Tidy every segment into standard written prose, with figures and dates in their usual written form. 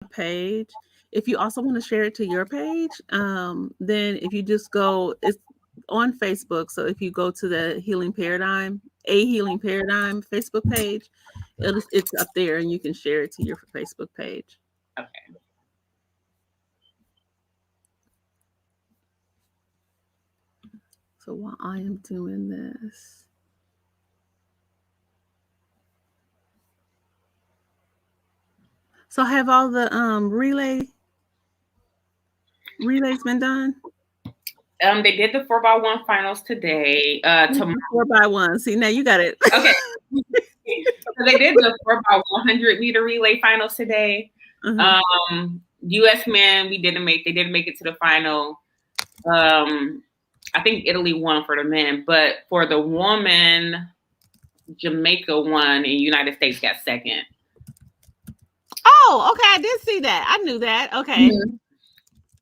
page. If you also want to share it to your page, then if you just go, it's on Facebook. So if you go to the Healing Paradigm, a Healing Paradigm Facebook page, it's up there, and you can share it to your Facebook page. Okay. So while I am doing this, so have all the relays been done? They did the 4x1 finals today. Tomorrow. 4x1. See, now you got it. Okay. So they did the 4x100 meter relay finals today. Uh-huh. U.S. men, they didn't make it to the final. I think Italy won for the men, but for the woman, Jamaica won and United States got second. Oh, okay. I did see that. I knew that. Okay. Mm-hmm.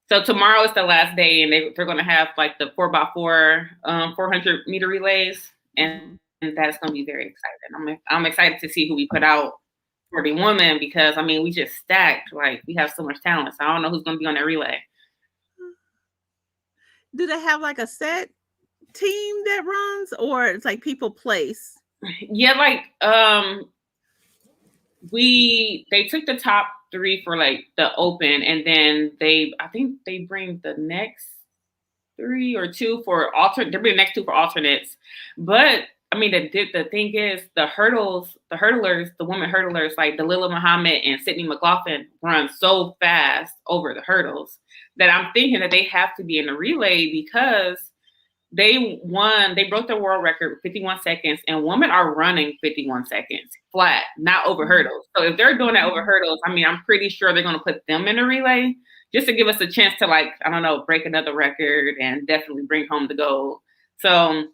So tomorrow is the last day, and they're going to have like the 4x4 400-meter relays, and that's going to be very exciting. I'm excited to see who we put out for the women because I mean we just stacked. Like we have so much talent. So I don't know who's going to be on that relay. Do they have like a set team that runs, or it's like people place? Yeah, like they took the top 3 for like the open, and then I think they bring the next 3 or 2 for alternate. They bring the next 2 for alternates, but I mean the thing is the hurdlers, the women hurdlers like Dalilah Muhammad and Sydney McLaughlin run so fast over the hurdles that I'm thinking that they have to be in the relay because they broke the world record with 51 seconds, and women are running 51 seconds flat, not over hurdles. So if they're doing that over hurdles, I mean, I'm pretty sure they're going to put them in a relay just to give us a chance to, like, I don't know, break another record and definitely bring home the gold. So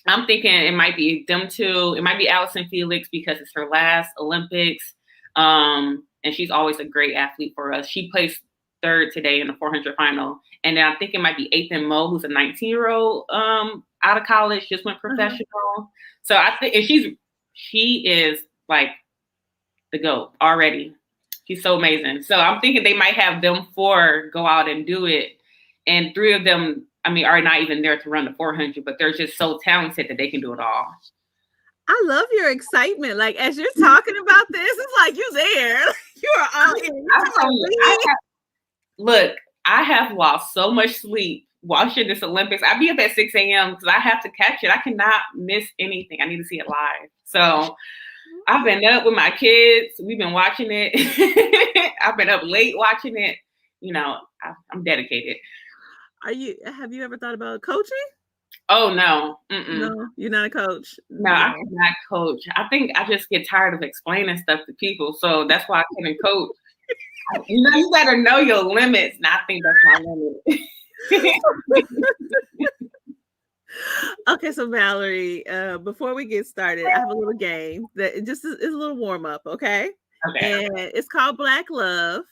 I'm thinking it might be them two. It might be Allison Felix because it's her last Olympics. And she's always a great athlete for us. She placed 3rd today in the 400 final. And then I think it might be Ethan Moe, who's a 19-year-old out of college, just went professional. Uh-huh. So I think she is like the GOAT already. She's so amazing. So I'm thinking they might have them 4 go out and do it. And 3 of them, I mean, are not even there to run the 400, but they're just so talented that they can do it all. I love your excitement. Like, as you're talking about this, it's like you're there. You are all in. Look, I have lost so much sleep watching this Olympics. I be up at 6 a.m. because I have to catch it. I cannot miss anything. I need to see it live. So I've been up with my kids. We've been watching it. I've been up late watching it. You know, I'm dedicated. Have you ever thought about coaching? Oh, no. No, you're not a coach. No, I cannot coach. I think I just get tired of explaining stuff to people. So that's why I couldn't coach. You know, you gotta know your limits. And I think that's my limit. Okay, so Valerie, before we get started, I have a little game that just is a little warm up, okay? Okay. And it's called Black Love.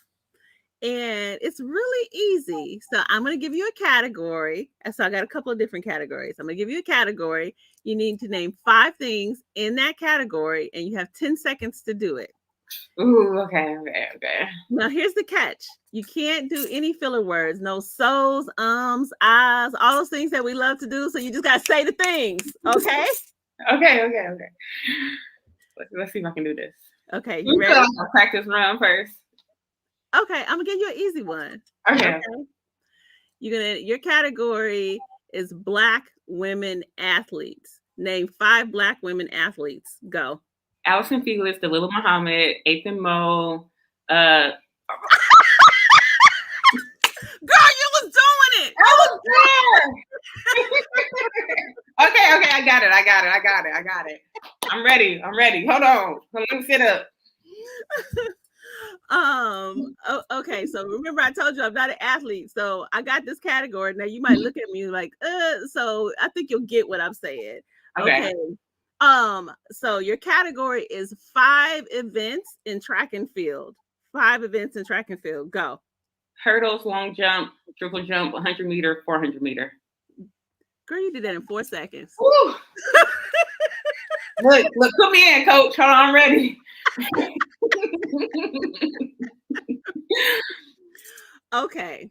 And it's really easy. So I'm going to give you a category. So I got a couple of different categories. I'm going to give you a category. You need to name 5 things in that category, and you have 10 seconds to do it. Ooh, okay. Now, here's the catch. You can't do any filler words. No so's, ahs, all those things that we love to do. So you just got to say the things, okay? Okay. Let's see if I can do this. Okay, you ready? I'll practice run first. Okay, I'm gonna give you an easy one. Okay. Your category is Black women athletes. Name 5 Black women athletes. Go. Allison Felix, Dalilah Muhammad, Ethan Moe. Girl, you was doing it. I was there. Okay, I got it. I'm ready. Hold on. Let me sit up. Okay, so remember I told you I'm not an athlete, so I got this category. Now you might look at me like, so I think you'll get what I'm saying. Okay. So your category is 5 events in track and field. 5 events in track and field. Go. Hurdles, long jump, triple jump, 100 meter, 400 meter. Girl, you did that in 4 seconds. Look, put me in, coach. Hold on, I'm ready. Okay.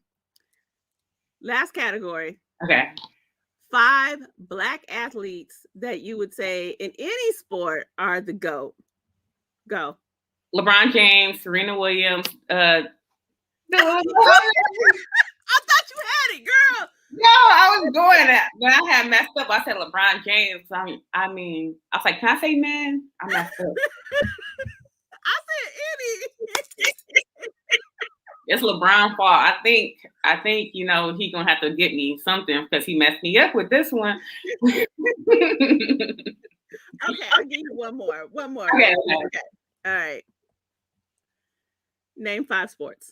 Last category. Okay. 5 Black athletes that you would say in any sport are the GOAT. Go. LeBron James, Serena Williams. I thought you had it, girl. No, I was doing it. When I had messed up, I said LeBron James. I mean, I was like, can I say men? I messed up. I said any. It's LeBron's fault. I think, he gonna have to get me something because he messed me up with this one. Okay, I'll give you one more. Okay. All right. Name 5 sports.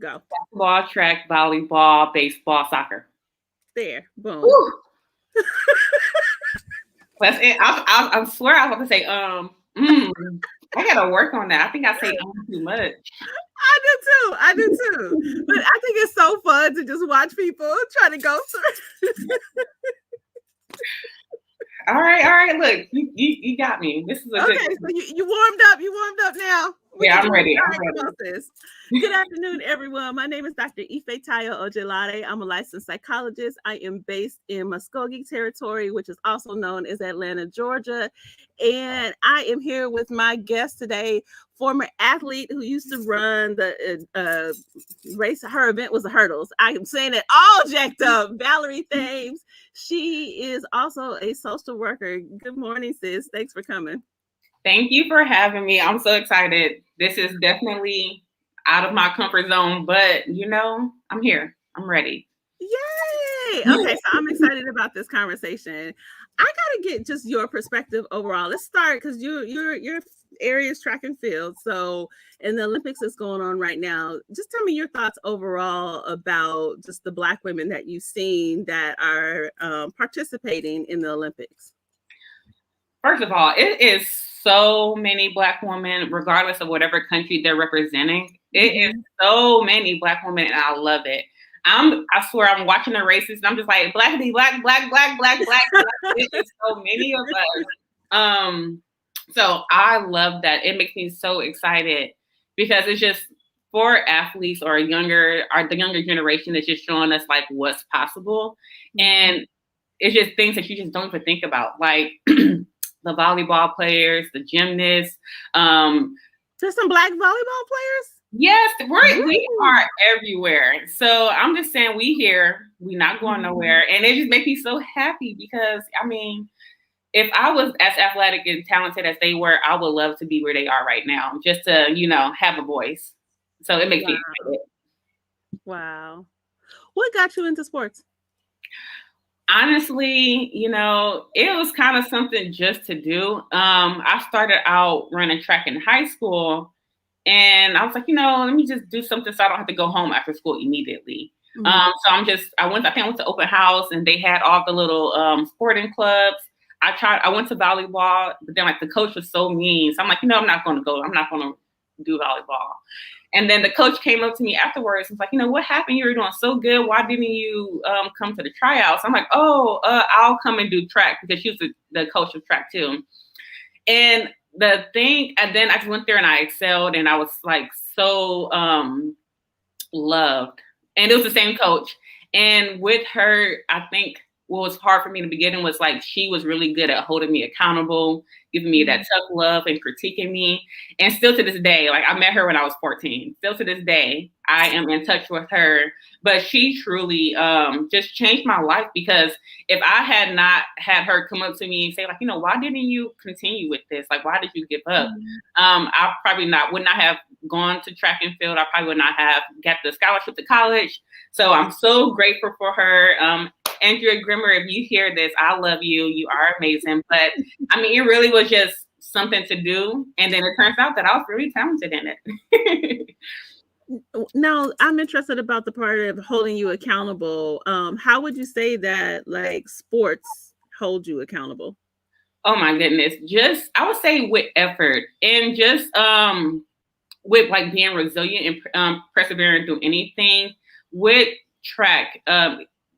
Go. Basketball, track, volleyball, baseball, soccer. There. Boom. That's it. I swear I was about to say I gotta work on that. I think I say too much. I do too. But I think it's so fun to just watch people try to go through. All right. Look, you got me. This is a okay. Good. So you warmed up. You warmed up now. Yeah, I'm ready. Good afternoon, everyone. My name is Dr. Ifetayo Ojelade. I'm a licensed psychologist. I am based in Muskogee Territory, which is also known as Atlanta, Georgia. And I am here with my guest today, former athlete who used to run the race. Her event was the hurdles. I am saying it all jacked up. Valerie Thames. She is also a social worker. Good morning, sis. Thanks for coming. Thank you for having me. I'm so excited. This is definitely out of my comfort zone, but I'm here. I'm ready. Yay! Okay, so I'm excited about this conversation. I gotta get just your perspective overall. Let's start because your area is track and field. So, and the Olympics is going on right now. Just tell me your thoughts overall about just the Black women that you've seen that are participating in the Olympics. First of all, it is so many Black women, regardless of whatever country they're representing. It is so many Black women, and I love it. I swear I'm watching the races, and I'm just like, black. It's just so many of us. So I love that. It makes me so excited because it's just for athletes or the younger generation is just showing us like what's possible. And it's just things that you just don't even think about. Like the volleyball players, the gymnasts. There's some Black volleyball players? Yes, we are everywhere. So I'm just saying we not going nowhere. And it just makes me so happy because, I mean, if I was as athletic and talented as they were, I would love to be where they are right now, just to, have a voice. So it makes me excited. Wow. What got you into sports? Honestly, it was kind of something just to do. I started out running track in high school, and I was like, let me just do something so I don't have to go home after school immediately. So I went to open house, and they had all the little sporting clubs. I went to volleyball, but then like the coach was so mean. So I'm like, I'm not going to go. I'm not going to do volleyball. And then the coach came up to me afterwards and was like, what happened? You were doing so good. Why didn't you come to the tryouts? I'm like, I'll come and do track because she was the coach of track too. And the thing, and then I just went there and I excelled and I was like so loved. And it was the same coach. And with her, I think what was hard for me in the beginning was like she was really good at holding me accountable, giving me that tough love and critiquing me. And still to this day, like I met her when I was 14. Still to this day, I am in touch with her. But she truly just changed my life because if I had not had her come up to me and say like, why didn't you continue with this? Like, why did you give up? I probably would not have gone to track and field. I probably would not have got the scholarship to college. So I'm so grateful for her. Andrea Grimmer, if you hear this, I love you. You are amazing. But I mean, it really was just something to do. And then it turns out that I was really talented in it. Now, I'm interested about the part of holding you accountable. How would you say that like sports hold you accountable? Oh my goodness. I would say with effort and just with like being resilient and persevering through anything. With track,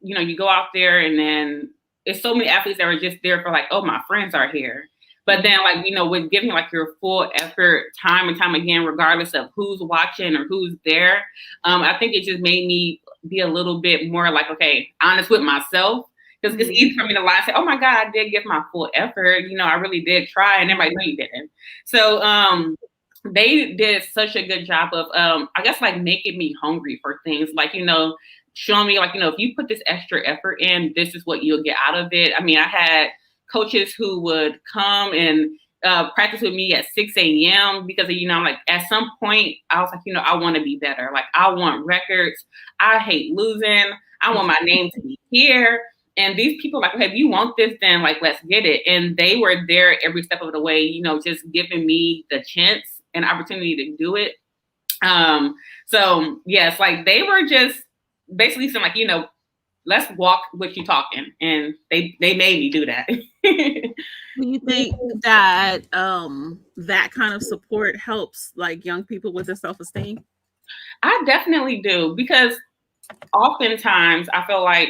you go out there and then it's so many athletes that are just there for like, oh, my friends are here. But then, like, you know, with giving like your full effort time and time again, regardless of who's watching or who's there, I think it just made me be a little bit more like, okay, honest with myself. Because it's easy for me to lie and say, oh my God, I did give my full effort. You know, I really did try. And everybody, no, you didn't. So they did such a good job of, I guess, like making me hungry for things. Like, you know, showing me like, you know, if you put this extra effort in, this is what you'll get out of it. I mean, I had coaches who would come and practice with me at 6 a.m. because, you know, I'm like, at some point, I was like, you know, I want to be better. Like, I want records. I hate losing. I want my name to be here. And these people like, okay, if you want this, then like, let's get it. And they were there every step of the way, you know, just giving me the chance and opportunity to do it. So yes, like they were just basically saying like, you know, let's walk with you talking. And they made me do that. Do you think that that kind of support helps like young people with their self-esteem? I definitely do, because oftentimes I feel like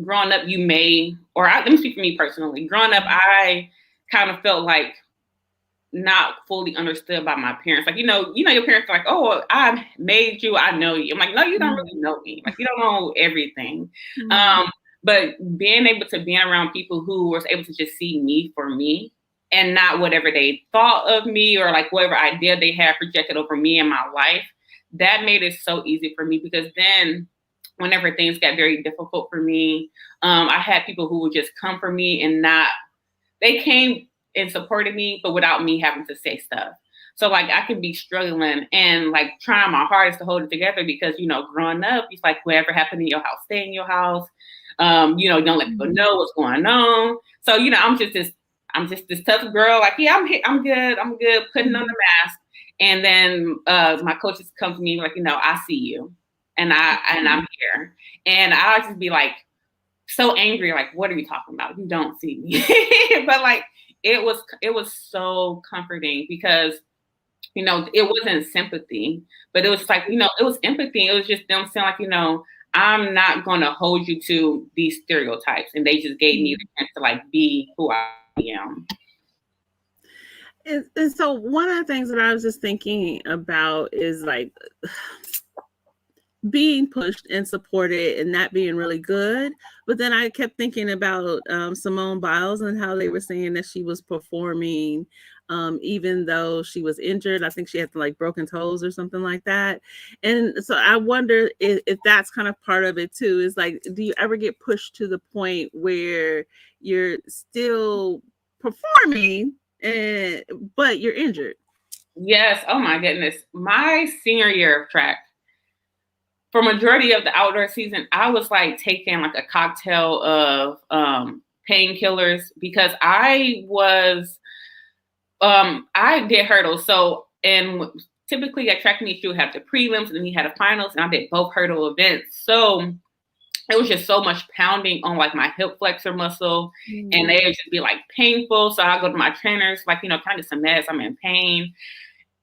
growing up, you may, let me speak for me personally. Growing up, I kind of felt like not fully understood by my parents. Like, you know, your parents are like, oh, I made you, I know you. I'm like, no, you don't really know me. Like, you don't know everything. But being able to be around people who were able to just see me for me and not whatever they thought of me or like whatever idea they had projected over me in my life, that made it so easy for me, because then whenever things got very difficult for me, I had people who would just come for me and they came and supported me, but without me having to say stuff. So like I could be struggling and like trying my hardest to hold it together, because, you know, growing up, it's like whatever happened in your house, stay in your house. You know, don't let people know what's going on. So, you know, I'm just this tough girl. Like, yeah, I'm good, putting on the mask. And then my coaches come to me like, you know, I see you. And I'm here. And I'll just be like so angry, like, what are you talking about? You don't see me. But like it was so comforting, because, you know, it wasn't sympathy, but it was like, you know, it was empathy. It was just them saying like, you know, I'm not gonna hold you to these stereotypes. And they just gave me the chance to like be who I am. And so one of the things that I was just thinking about is like being pushed and supported and that being really good. But then I kept thinking about Simone Biles and how they were saying that she was performing even though she was injured. I think she had like broken toes or something like that. And so I wonder if that's kind of part of it too, is like, do you ever get pushed to the point where you're still performing but you're injured? Yes. Oh my goodness. My senior year of track, for majority of the outdoor season, I was like taking like a cocktail of painkillers, because I did hurdles. So, and typically at track meets, you have the prelims and then you had the finals, and I did both hurdle events. So it was just so much pounding on like my hip flexor muscle, and they would just be like painful. So I go to my trainers, like, you know, kind of some meds, I'm in pain.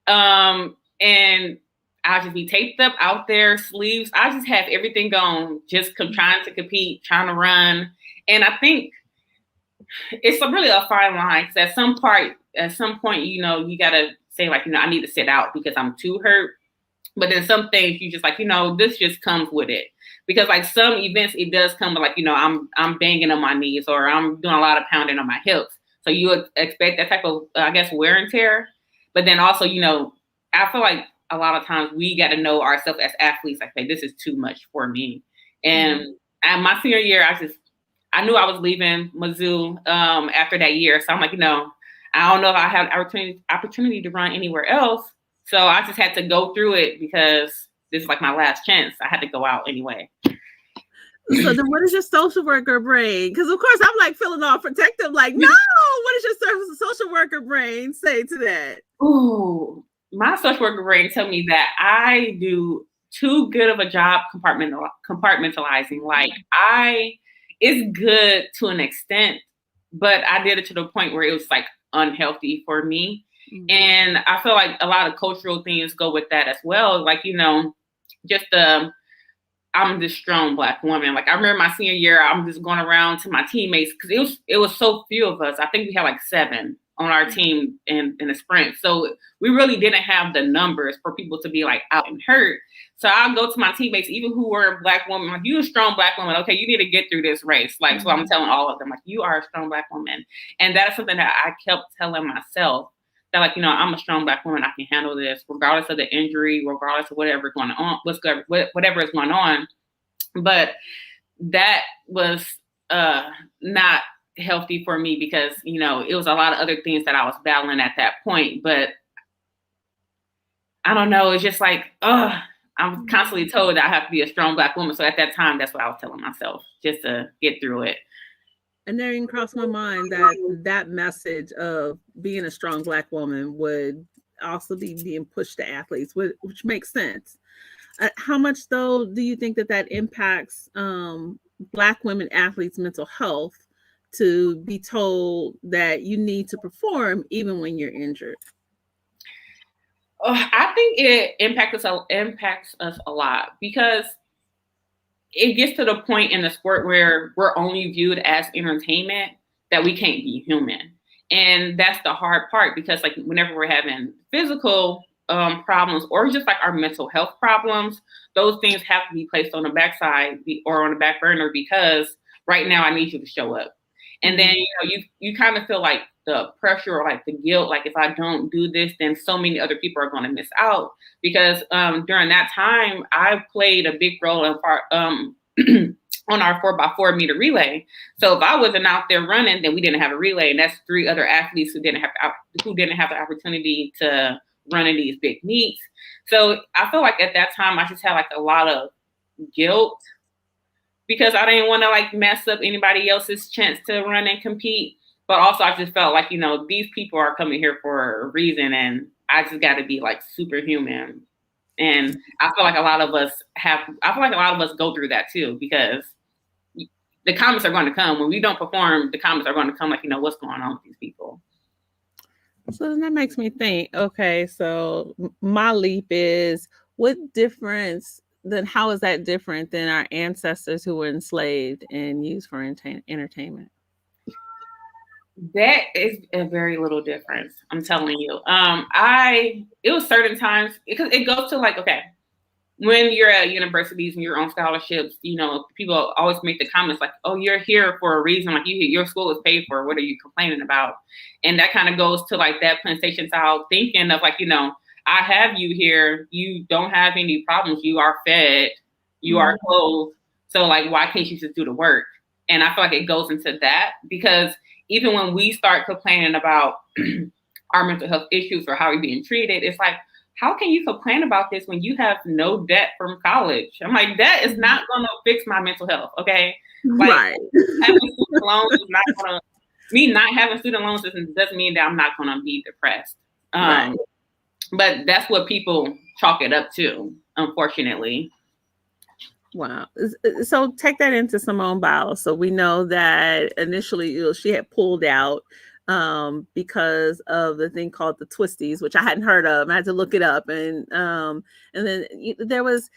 And I'll just be taped up out there, sleeves. I just have everything going, just trying to compete, trying to run. And I think it's really a fine line, because at some point, you know, you got to say like, you know, I need to sit out because I'm too hurt. But then some things you just like, you know, this just comes with it. Because like some events, it does come with like, you know, I'm banging on my knees, or I'm doing a lot of pounding on my hips. So you would expect that type of, I guess, wear and tear. But then also, you know, I feel like a lot of times we got to know ourselves as athletes, like, hey, this is too much for me. And at my senior year, I knew I was leaving Mizzou after that year. So I'm like, you know, I don't know if I have opportunity to run anywhere else. So I just had to go through it, because this is like my last chance. I had to go out anyway. So then what is your social worker brain? Because of course I'm like feeling all protective, like, no, what does your social worker brain say to that? Ooh, my social worker brain tell me that I do too good of a job compartmentalizing. Like it's good to an extent, but I did it to the point where it was like unhealthy for me. And I feel like a lot of cultural things go with that as well. Like, you know, just I'm this strong Black woman. Like I remember my senior year, I'm just going around to my teammates because it was so few of us. I think we had like 7 on our team in the sprint. So we really didn't have the numbers for people to be like out and hurt. So I'll go to my teammates, even who were Black women, like, you a strong Black woman. Okay, you need to get through this race. Like, so I'm telling all of them, like, you are a strong Black woman. And that's something that I kept telling myself, that like, I'm a strong Black woman. I can handle this regardless of the injury, regardless of whatever's going on, whatever is going on. But that was not healthy for me because, it was a lot of other things that I was battling at that point. But I don't know. It's just like, I'm constantly told that I have to be a strong Black woman. So at that time, that's what I was telling myself, just to get through it. And there didn't cross my mind that message of being a strong Black woman would also be being pushed to athletes, which makes sense. How much, though, do you think that impacts Black women athletes' mental health to be told that you need to perform even when you're injured? I think it impacts us a lot because it gets to the point in the sport where we're only viewed as entertainment that we can't be human. And that's the hard part because like whenever we're having physical problems or just like our mental health problems, those things have to be placed on the backside or on the back burner because right now I need you to show up. And then, you kind of feel like the pressure or like the guilt, like if I don't do this, then so many other people are going to miss out. Because during that time, I played a big role in on our 4x4 meter relay. So if I wasn't out there running, then we didn't have a relay. And that's 3 other athletes who didn't have the opportunity to run in these big meets. So I feel like at that time, I just had like a lot of guilt because I didn't want to like mess up anybody else's chance to run and compete. But also I just felt like, these people are coming here for a reason and I just got to be like superhuman. And I feel like a lot of us go through that too, because the comments are going to come. When we don't perform, the comments are going to come like, what's going on with these people? So then that makes me think, okay, so my leap is what difference, then how is that different than our ancestors who were enslaved and used for entertainment? That is a very little difference. I'm telling you. It was certain times because it goes to like, okay, when you're at universities and you're on scholarships, people always make the comments like, oh, you're here for a reason. Like your school is paid for. What are you complaining about? And that kind of goes to like that plantation style thinking of like, I have you here. You don't have any problems. You are fed. You are clothed. So like, why can't you just do the work? And I feel like it goes into that because even when we start complaining about our mental health issues or how we're being treated, it's like, how can you complain about this when you have no debt from college? I'm like, that is not going to fix my mental health, okay? Like, right. Having student loans is not going to, me not having student loans doesn't mean that I'm not going to be depressed. Right. But that's what people chalk it up to, unfortunately. Wow. So take that into Simone Biles. So we know that initially she had pulled out because of the thing called the twisties, which I hadn't heard of. I had to look it up. And then it was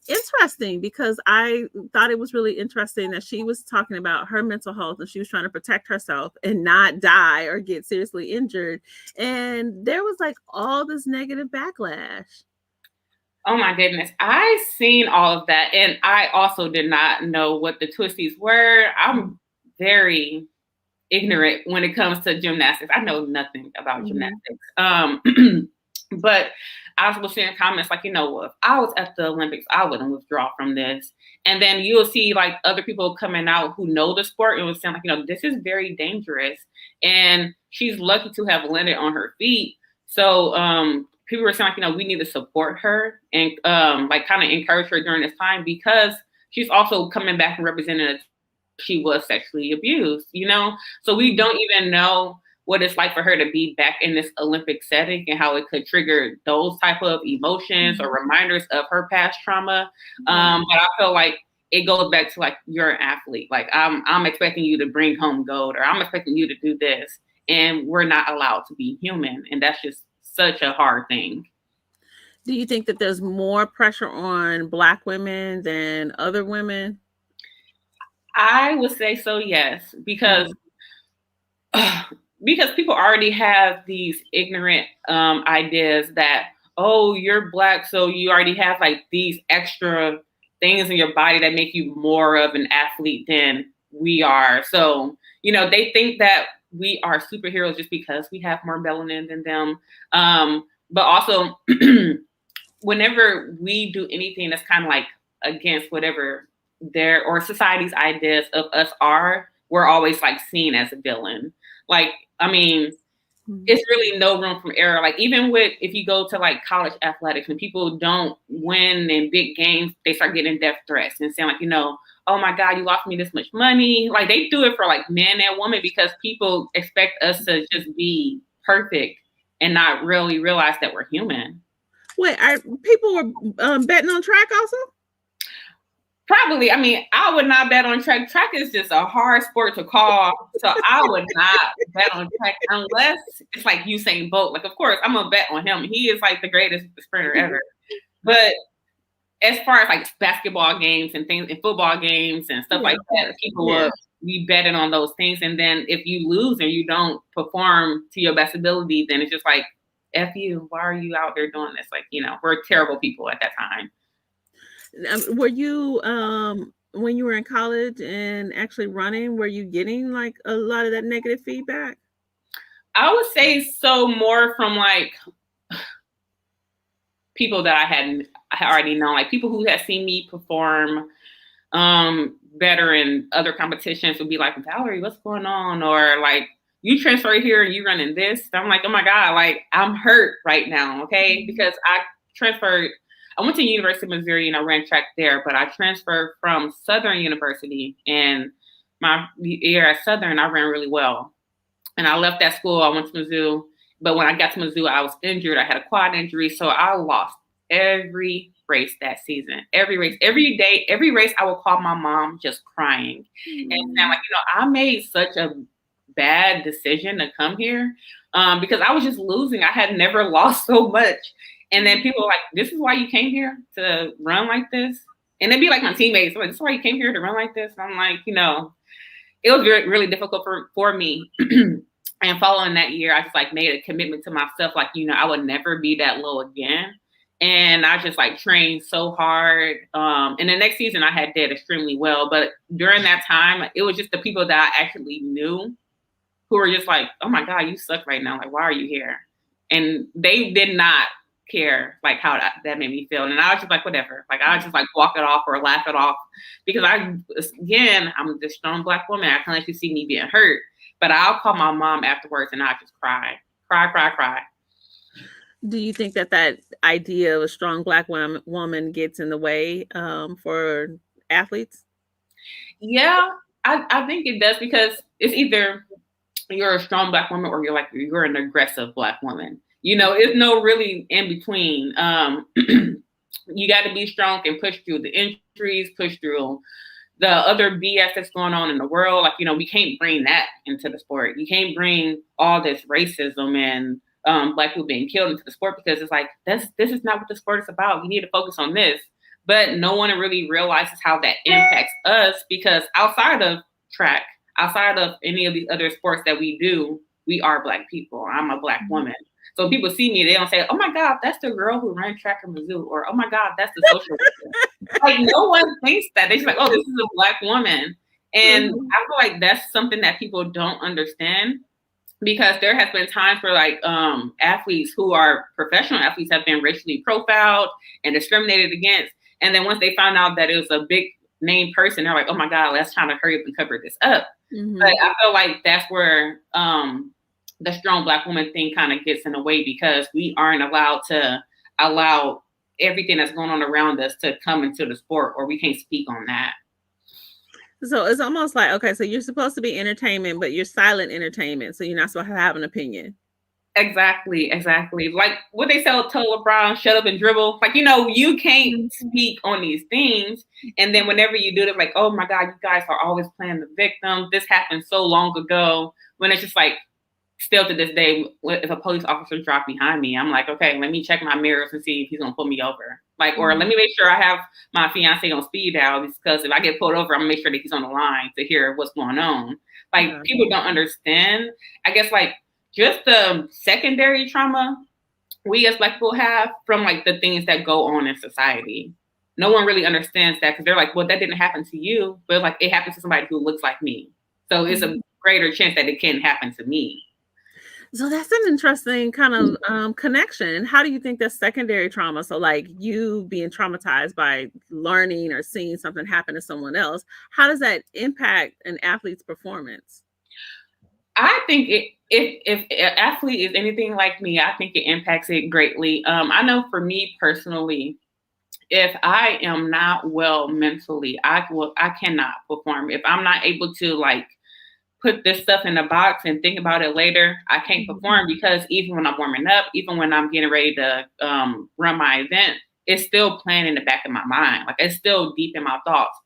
interesting because I thought it was really interesting that she was talking about her mental health and she was trying to protect herself and not die or get seriously injured. And there was like all this negative backlash. Oh my goodness. I seen all of that. And I also did not know what the twisties were. I'm very ignorant when it comes to gymnastics. I know nothing about gymnastics. But I was seeing comments like, if I was at the Olympics, I wouldn't withdraw from this. And then you'll see like other people coming out who know the sport and was saying like, this is very dangerous. And she's lucky to have landed on her feet. So people were saying like, we need to support her and like kind of encourage her during this time because she's also coming back and representing she was sexually abused, So we don't even know what it's like for her to be back in this Olympic setting and how it could trigger those type of emotions or reminders of her past trauma. But I feel like it goes back to like, you're an athlete. Like I'm expecting you to bring home gold or I'm expecting you to do this. And we're not allowed to be human. And that's just such a hard thing. Do you think that there's more pressure on Black women than other women? I would say so, yes, because because people already have these ignorant ideas that, oh, you're Black, so you already have like these extra things in your body that make you more of an athlete than we are. So, they think that we are superheroes just because we have more melanin than them. But also, whenever we do anything that's kind of like against whatever their or society's ideas of us are, we're always like seen as a villain. Like, I mean, it's really no room for error. Like, even with, if you go to like college athletics, when people don't win in big games, they start getting death threats and saying like, oh my God, you lost me this much money. Like, they do it for like men and women because people expect us to just be perfect and not really realize that we're human. Wait, people were betting on track also? Probably. I mean, I would not bet on track. Track is just a hard sport to call. So I would not bet on track unless it's like Usain Bolt. Like, of course, I'm going to bet on him. He is like the greatest sprinter ever. But as far as like basketball games and things and football games and stuff like that, people will be betting on those things. And then if you lose and you don't perform to your best ability, then it's just like, F you. Why are you out there doing this? Like, we're terrible people at that time. Were you when you were in college and actually running, were you getting like a lot of that negative feedback? I would say so, more from like people that I had already known, like people who had seen me perform better in other competitions would be like, Valerie, what's going on? Or like, you transfer here and you running this. I'm like, oh my God, like I'm hurt right now. Okay. Because I went to University of Missouri and I ran track there, but I transferred from Southern University, and my year at Southern, I ran really well. And I left that school, I went to Mizzou, but when I got to Mizzou, I was injured. I had a quad injury, so I lost every race that season. Every race, every day, every race, I would call my mom just crying. And I'm like, I made such a bad decision to come here because I was just losing. I had never lost so much. And then people were like, this is why you came here to run like this? And they'd be like my teammates, like, this is why you came here to run like this? And I'm like, it was really difficult for me. And following that year, I just like made a commitment to myself, like, I would never be that low again. And I just like trained so hard. And the next season I had did extremely well. But during that time, it was just the people that I actually knew who were just like, oh my God, you suck right now. Like, why are you here? And they did not care like how that made me feel. And I was just like, whatever. Like, I just like walk it off or laugh it off because I'm this strong Black woman. I can let you see me being hurt. But I'll call my mom afterwards and I just cry. Do you think that idea of a strong Black woman gets in the way for athletes? Yeah, I think it does, because it's either you're a strong Black woman or you're an aggressive Black woman. It's no really in between. You got to be strong and push through the injuries, push through the other BS that's going on in the world. Like, we can't bring that into the sport. You can't bring all this racism and Black people being killed into the sport, because it's like, this is not what the sport is about. You need to focus on this. But no one really realizes how that impacts us, because outside of track, outside of any of these other sports that we do, we are Black people. I'm a Black woman. So when people see me, they don't say, oh my God, that's the girl who ran track in Mizzou, or oh my God, that's the social worker. Like, no one thinks that. They're just like, oh, this is a Black woman. And I feel like that's something that people don't understand, because there has been times where like athletes who are professional athletes have been racially profiled and discriminated against. And then once they found out that it was a big name person, they're like, oh my God, let's try to hurry up and cover this up. But I feel like that's where the strong Black woman thing kind of gets in the way, because we aren't allowed to allow everything that's going on around us to come into the sport, or we can't speak on that. So it's almost like, okay, so you're supposed to be entertainment, but you're silent entertainment. So you're not supposed to have an opinion. Exactly. Like what they tell LeBron, shut up and dribble. Like, you can't speak on these things. And then whenever you do it, like, oh my God, you guys are always playing the victim. This happened so long ago, when it's just like, still to this day, if a police officer dropped behind me, I'm like, okay, let me check my mirrors and see if he's gonna pull me over. Like, or let me make sure I have my fiance on speed dial, because if I get pulled over, I'm gonna make sure that he's on the line to hear what's going on. Like, people don't understand. I guess like just the secondary trauma we as Black people have from like the things that go on in society. No one really understands that, because they're like, well, that didn't happen to you, but like it happened to somebody who looks like me. So it's a greater chance that it can happen to me. So that's an interesting kind of connection. How do you think that's secondary trauma? So like you being traumatized by learning or seeing something happen to someone else, how does that impact an athlete's performance? I think if an athlete is anything like me, I think it impacts it greatly. I know for me personally, if I am not well mentally, I cannot perform. If I'm not able to like put this stuff in a box and think about it later, I can't perform, because even when I'm warming up, even when I'm getting ready to run my event, it's still playing in the back of my mind. Like, it's still deep in my thoughts.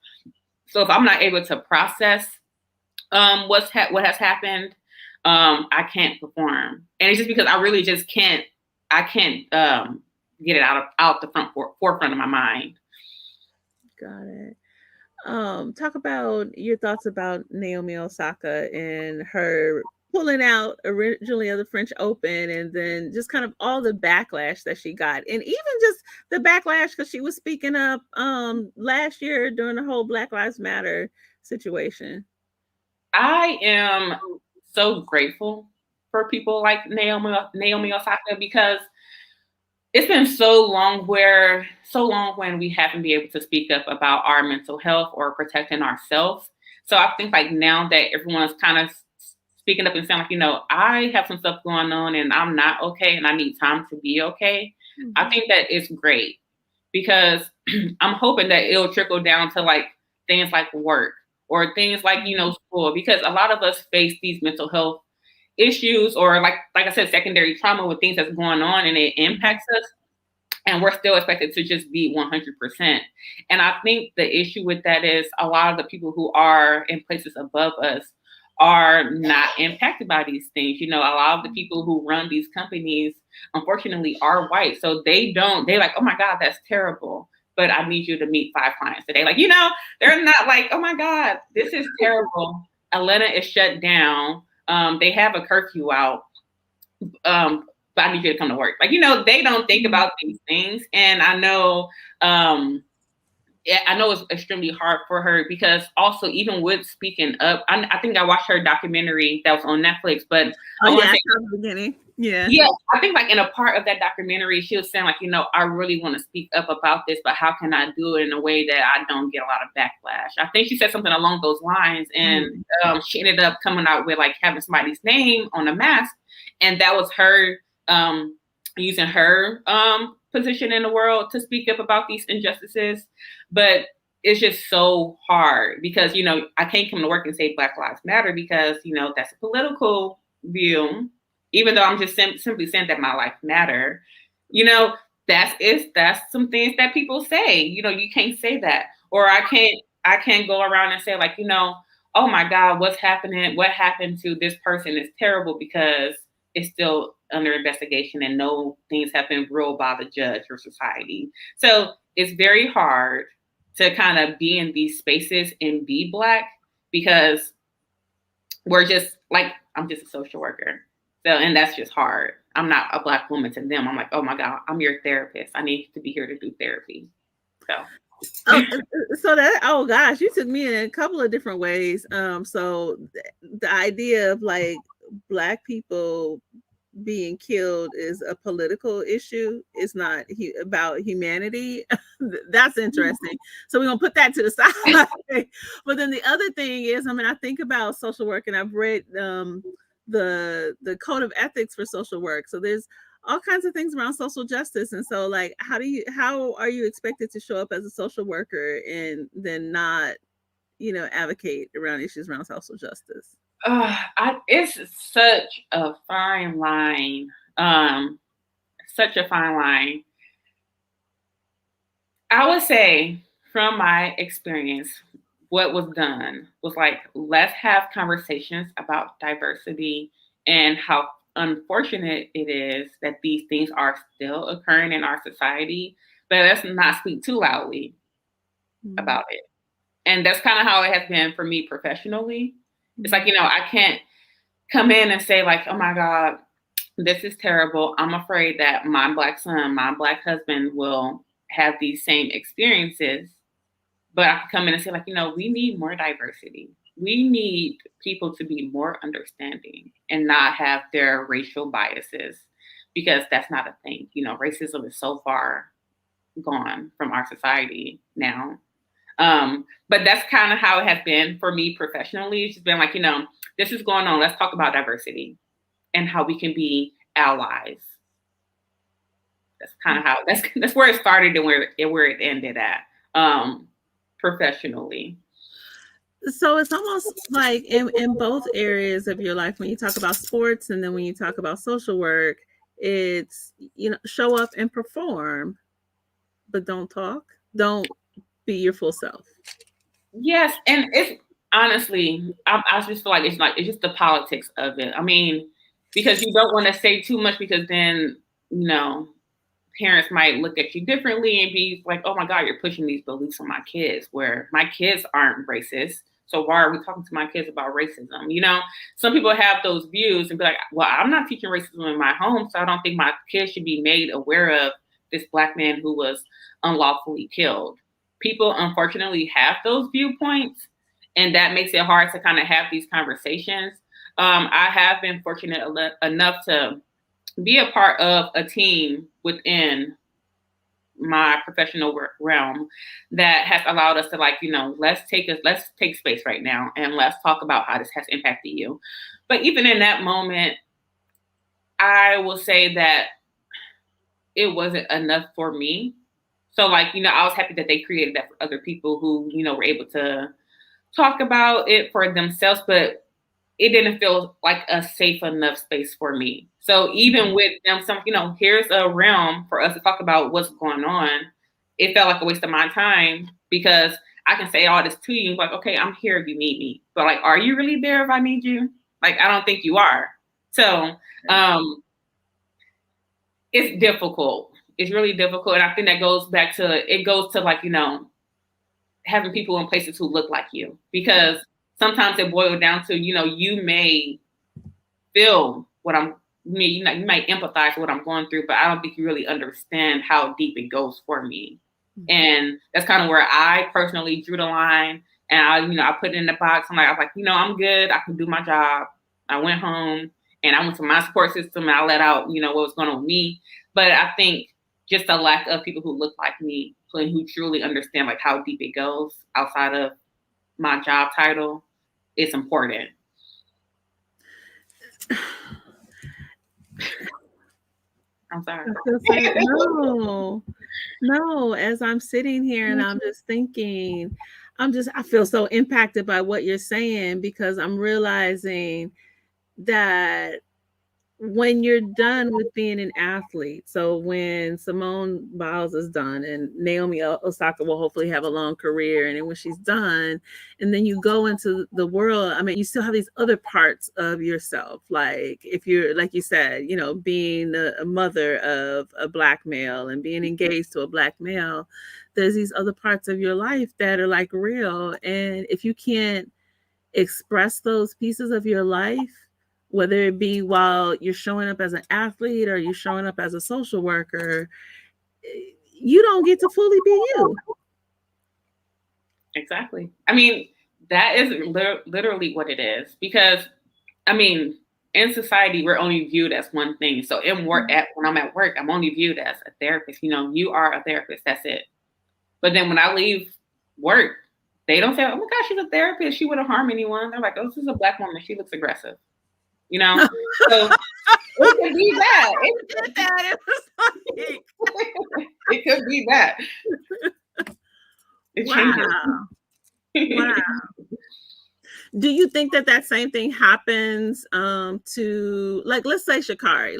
So if I'm not able to process what has happened, I can't perform. And it's just because I really just can't. I can't get it out the forefront of my mind. Got it. Talk about your thoughts about Naomi Osaka and her pulling out originally of the French Open, and then just kind of all the backlash that she got, and even just the backlash because she was speaking up last year during the whole Black Lives Matter situation. I am so grateful for people like Naomi Osaka, because it's been so long when we haven't been able to speak up about our mental health or protecting ourselves. So I think like now that everyone's kind of speaking up and saying like, I have some stuff going on and I'm not okay and I need time to be okay. I think that it's great, because I'm hoping that it'll trickle down to like things like work or things like, school, because a lot of us face these mental health issues, or like I said, secondary trauma with things that's going on, and it impacts us, and we're still expected to just be 100%. And I think the issue with that is a lot of the people who are in places above us are not impacted by these things. A lot of the people who run these companies, unfortunately, are white. So they're like, oh my God, that's terrible, but I need you to meet 5 clients today. Like, they're not like, oh my God, this is terrible. Atlanta is shut down. They have a curfew out, but I need you to come to work. Like, they don't think about these things. And I know it's extremely hard for her, because also even with speaking up, I think I watched her documentary that was on Netflix, but the beginning. Yeah, I think like in a part of that documentary, she was saying like, I really want to speak up about this, but how can I do it in a way that I don't get a lot of backlash? I think she said something along those lines, and she ended up coming out with like having somebody's name on a mask, and that was her using her position in the world to speak up about these injustices. But it's just so hard, because I can't come to work and say Black Lives Matter, because that's a political view. Even though I'm just simply saying that my life matter, that's some things that people say. You can't say that, or I can't go around and say like, oh my God, what's happening? What happened to this person is terrible, because it's still under investigation and no things have been ruled by the judge or society. So it's very hard to kind of be in these spaces and be Black, because we're just like, I'm just a social worker. So, and that's just hard. I'm not a Black woman to them. I'm like, oh my God, I'm your therapist. I need to be here to do therapy. So. Oh gosh, you took me in a couple of different ways. So the idea of like Black people being killed is a political issue. It's not about humanity. That's interesting. So we're gonna put that to the side. But then the other thing is, I think about social work, and I've read the code of ethics for social work. So there's all kinds of things around social justice. And so like, how are you expected to show up as a social worker and then not, advocate around issues around social justice? It's such a fine line. Such a fine line. I would say from my experience, what was done was like, let's have conversations about diversity and how unfortunate it is that these things are still occurring in our society. But let's not speak too loudly about it. And that's kind of how it has been for me professionally. It's like, I can't come in and say like, oh my God, this is terrible. I'm afraid that my Black son, my Black husband will have these same experiences. But I can come in and say like, we need more diversity. We need people to be more understanding and not have their racial biases, because that's not a thing. Racism is so far gone from our society now. But that's kind of how it has been for me professionally. It's just been like, this is going on. Let's talk about diversity and how we can be allies. That's kind of how that's where it started and where it ended at, professionally. So it's almost like in both areas of your life, when you talk about sports and then when you talk about social work, it's, show up and perform, but don't talk. Don't be your full self. Yes. And it's honestly, I just feel like it's just the politics of it. I mean, because you don't want to say too much, because then, parents might look at you differently and be like, oh my God, you're pushing these beliefs on my kids, where my kids aren't racist. So why are we talking to my kids about racism? Some people have those views and be like, well, I'm not teaching racism in my home, so I don't think my kids should be made aware of this Black man who was unlawfully killed. People unfortunately have those viewpoints, and that makes it hard to kind of have these conversations. I have been fortunate enough to be a part of a team within my professional realm that has allowed us to let's take space right now and let's talk about how this has impacted you. But even in that moment, I will say that it wasn't enough for me. So I was happy that they created that for other people who, were able to talk about it for themselves, but it didn't feel like a safe enough space for me. So even with them, here's a realm for us to talk about what's going on. It felt like a waste of my time, because I can say all this to you, like, okay, I'm here if you need me. But are you really there if I need you? I don't think you are. So it's difficult. It's really difficult. And I think that goes to having people in places who look like you, because sometimes it boils down to, you may feel what you might empathize with what I'm going through, but I don't think you really understand how deep it goes for me. Mm-hmm. And that's kind of where I personally drew the line, and I put it in the box. I was like, I'm good. I can do my job. I went home and I went to my support system and I let out, what was going on with me. But I think just a lack of people who look like me and who truly understand how deep it goes outside of my job title is important. I'm sorry. No, as I'm sitting here and I'm just thinking, I feel so impacted by what you're saying, because I'm realizing that when you're done with being an athlete, so when Simone Biles is done and Naomi Osaka will hopefully have a long career, and then when she's done, and then you go into the world, you still have these other parts of yourself. Like if you're, like you said, being a mother of a Black male and being engaged to a Black male, there's these other parts of your life that are real. And if you can't express those pieces of your life, whether it be while you're showing up as an athlete or you're showing up as a social worker, you don't get to fully be you. Exactly. That is literally what it is, because, in society, we're only viewed as one thing. So when I'm at work, I'm only viewed as a therapist. You are a therapist. That's it. But then when I leave work, they don't say, oh my gosh, she's a therapist. She wouldn't harm anyone. They're like, oh, this is a Black woman. She looks aggressive. So it could be that. It could be that. It changes. Wow. Do you think that same thing happens to, let's say Sha'Carri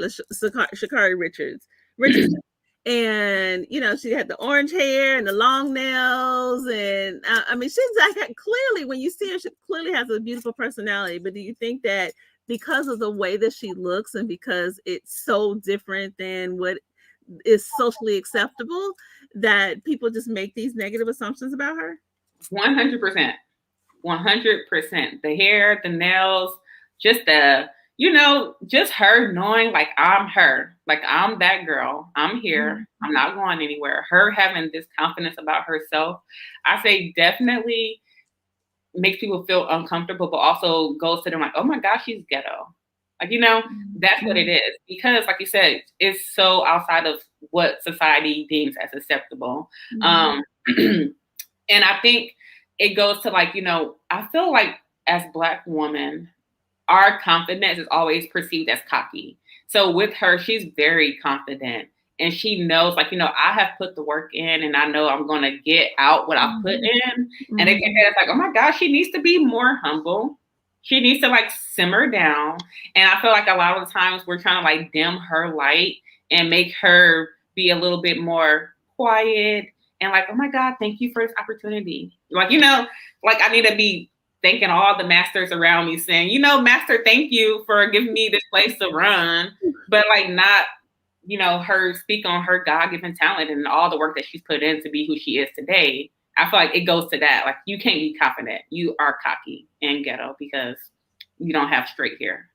Richardson, and she had the orange hair and the long nails, and she's clearly, when you see her, she clearly has a beautiful personality. But do you think that because of the way that she looks and because it's so different than what is socially acceptable, that people just make these negative assumptions about her? 100%. 100%. The hair, the nails, just just her knowing like I'm her, like I'm that girl. I'm here. I'm not going anywhere. Her having this confidence about herself, I say definitely makes people feel uncomfortable, but also goes to them like, oh my gosh, she's ghetto. Like, that's what it is. Because like you said, it's so outside of what society deems as acceptable. And I think it goes to like, I feel like as Black women, our confidence is always perceived as cocky. So with her, she's very confident. And she knows, like, I have put the work in and I know I'm going to get out what I've put in. And it's like, oh my gosh, she needs to be more humble. She needs to like simmer down. And I feel like a lot of the times we're trying to like dim her light and make her be a little bit more quiet and like, oh my God, thank you for this opportunity. Like, like I need to be thanking all the masters around me saying, master, thank you for giving me this place to run, but like not, her speak on her God-given talent and all the work that she's put in to be who she is today. I feel like it goes to that. Like you can't be confident. You are cocky and ghetto because you don't have straight hair.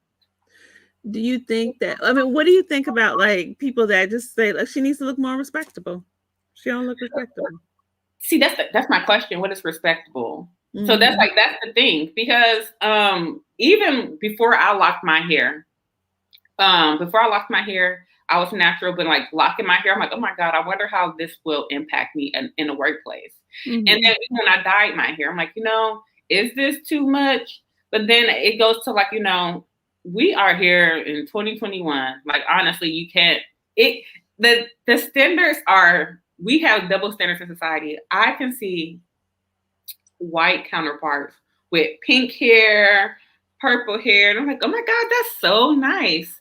Do you think that, what do you think about like people that just say like she needs to look more respectable? She don't look respectable. See, that's my question. What is respectable? So that's the thing, because even before I locked my hair, I was natural, but like locking my hair, I'm like, oh my God, I wonder how this will impact me in the workplace. And then when I dyed my hair, I'm like, is this too much? But then it goes to like, we are here in 2021. Like, honestly, you can't, the standards are, we have double standards in society. I can see white counterparts with pink hair, purple hair. And I'm like, oh my God, that's so nice.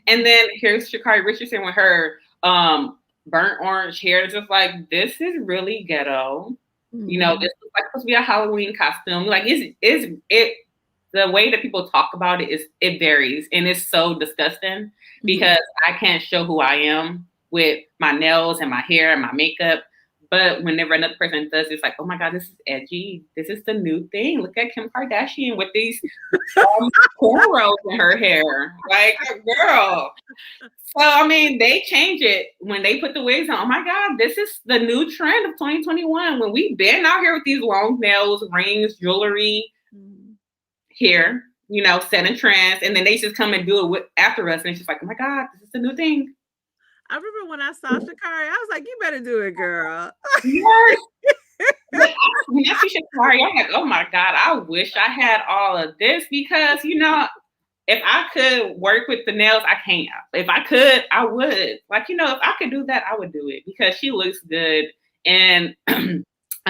And then here's Sha'Carri Richardson with her burnt orange hair. It's just like, this is really ghetto. This is like supposed to be a Halloween costume. Like, the way that people talk about it varies. And it's so disgusting because I can't show who I am with my nails and my hair and my makeup. But whenever another person does, it's like, oh my God, this is edgy. This is the new thing. Look at Kim Kardashian with these cornrows in her hair. Like, girl. So, they change it when they put the wigs on. Oh my God, this is the new trend of 2021. When we've been out here with these long nails, rings, jewelry, hair, setting trends. And then they just come and do it after us. And it's just like, oh my God, this is the new thing. I remember when I saw Sha'Carri, I was like, you better do it, girl. Yes. When I see Sha'Carri, I'm like, oh my God, I wish I had all of this because, if I could work with the nails, I can't. If I could, I would. Like, if I could do that, I would do it because she looks good. And I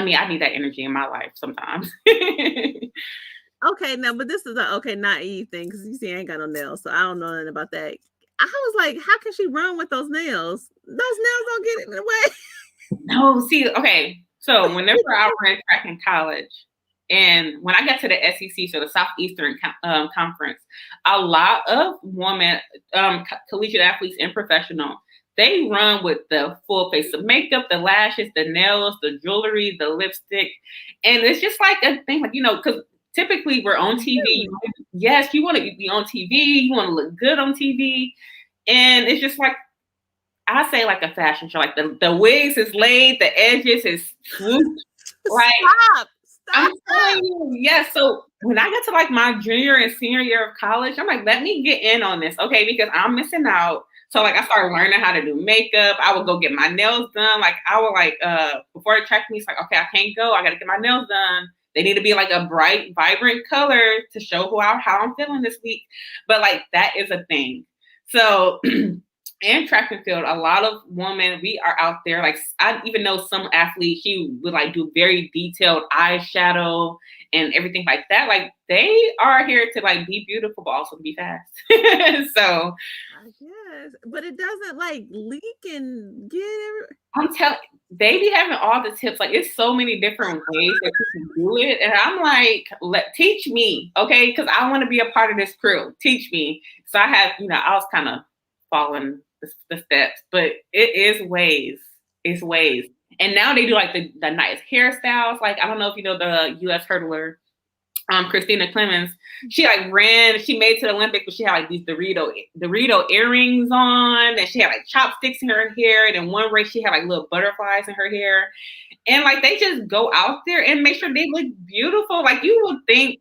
need that energy in my life sometimes. Okay, now, but this is a naive thing because you see, I ain't got no nails, so I don't know nothing about that. I was like, how can she run with those nails? Those nails don't get in the way. No, see, okay. So whenever I ran track in college, and when I got to the SEC, so the Southeastern Conference, a lot of women, collegiate athletes and professional, they run with the full face of makeup, the lashes, the nails, the jewelry, the lipstick. And it's just like a thing, like, because typically we're on TV. Yes, you want to be on TV. You want to look good on TV. And it's just like, I say like a fashion show. Like the wigs is laid, the edges is swooped. Like, Stop. I'm telling you, yes. So when I got to like my junior and senior year of college, I'm like, let me get in on this, okay? Because I'm missing out. So like I started learning how to do makeup. I would go get my nails done. Like I would before the track meets, like, okay, I can't go. I got to get my nails done. They need to be like a bright, vibrant color to show how I'm feeling this week. But like that is a thing. So and track and field, a lot of women, we are out there. Like I even know some athletes, she would like do very detailed eyeshadow and everything like that. Like they are here to like be beautiful, but also be fast. So Yes, but it doesn't like leak and get I'm telling, they be having all the tips. Like, it's so many different ways that you can do it. And I'm like, teach me, okay? Because I want to be a part of this crew. Teach me. So I was kind of following the steps, but it is ways. It's ways. And now they do like the nice hairstyles. Like, I don't know if you know the U.S. hurdler, Christina Clemens. She like ran, she made it to the Olympics, but she had like these Dorito earrings on, and she had like chopsticks in her hair. And in one race, she had like little butterflies in her hair. And like they just go out there and make sure they look beautiful. Like you would think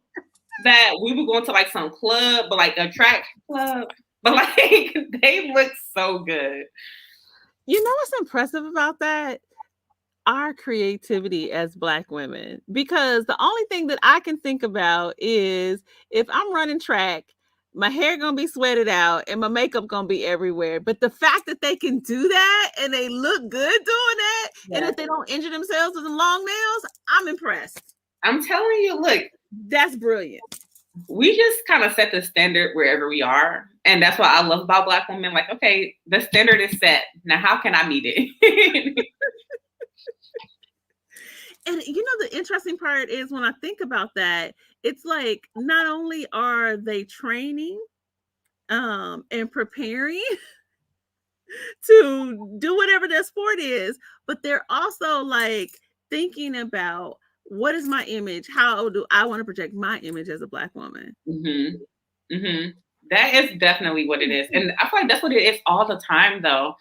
that we were going to like some club, but like a track club, but like they look so good. You know what's impressive about that? Our creativity as Black women, because the only thing that I can think about is if I'm running track, my hair gonna be sweated out and my makeup gonna be everywhere. But the fact that they can do that and they look good doing that, and if they don't injure themselves with them long nails, I'm impressed. I'm telling you, look, that's brilliant. We just kind of set the standard wherever we are. And that's what I love about Black women. Like, okay, the standard is set. Now, how can I meet it? And you know, the interesting part is when I think about that, it's like not only are they training and preparing to do whatever their sport is, but they're also like thinking about what is my image? How do I want to project my image as a Black woman? Mm-hmm. Mm-hmm. That is definitely what it is. And I feel like that's what it is all the time, though.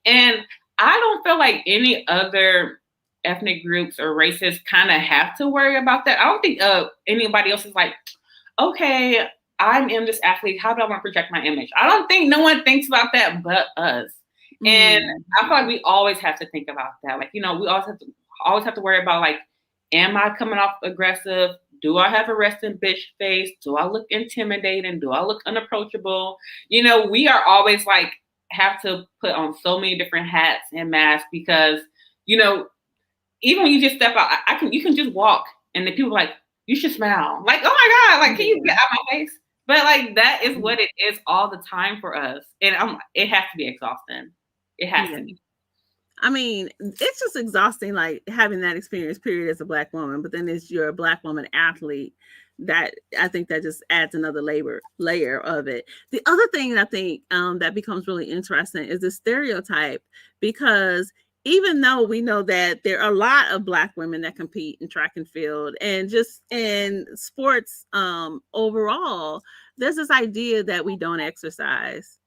And I don't feel like any other ethnic groups or races kind of have to worry about that. I don't think anybody else is like, okay, I'm this athlete. How do I want to project my image? I don't think no one thinks about that but us. And I feel like we always have to think about that. Like, we always have to worry about like, am I coming off aggressive? Do I have a resting bitch face? Do I look intimidating? Do I look unapproachable? We are always like have to put on so many different hats and masks because, even when you just step out, you can just walk and the people are like, you should smile. Like, oh my God, like, can you get out of my face? But like, that is what it is all the time for us. And it has to be exhausting. It has to be. I mean, it's just exhausting, like having that experience, period, as a Black woman. But then as you're a Black woman athlete, that I think that just adds another layer of it. The other thing I think that becomes really interesting is the stereotype, because even though we know that there are a lot of Black women that compete in track and field and just in sports overall, there's this idea that we don't exercise.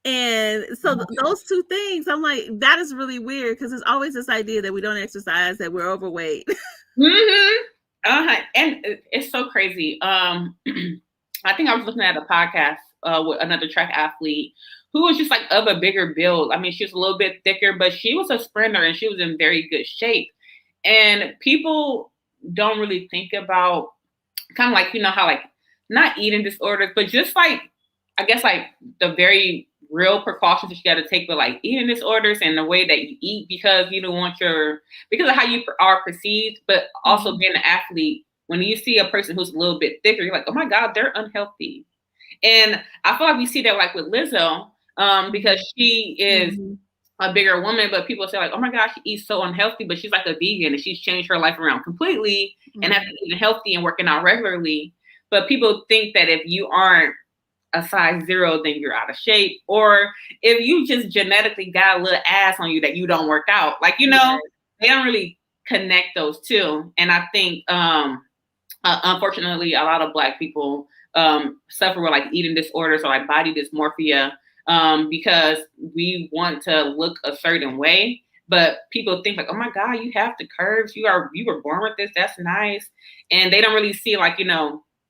And so those two things, I'm like, that is really weird because there's always this idea that we don't exercise, that we're overweight. Mm-hmm. And it's so crazy. I think I was looking at a podcast with another track athlete who was just like of a bigger build. I mean, she was a little bit thicker, but she was a sprinter and she was in very good shape. And people don't really think about kind of like, how like not eating disorders, but just like, I guess like the very real precautions that you got to take with like eating disorders and the way that you eat, because you don't want because of how you are perceived, but also being an athlete, when you see a person who's a little bit thicker, you're like, oh my God, they're unhealthy. And I feel like we see that like with Lizzo, because she is a bigger woman, but people say like, oh my gosh, she eats so unhealthy, but she's like a vegan and she's changed her life around completely and has been eating healthy and working out regularly. But people think that if you aren't a size 0, then you're out of shape. Or if you just genetically got a little ass on you that you don't work out, like, they don't really connect those two. And I think, unfortunately, a lot of Black people suffer with like eating disorders or like body dysmorphia because we want to look a certain way. But people think like, oh my God, you have the curves. You were born with this. That's nice. And they don't really see like,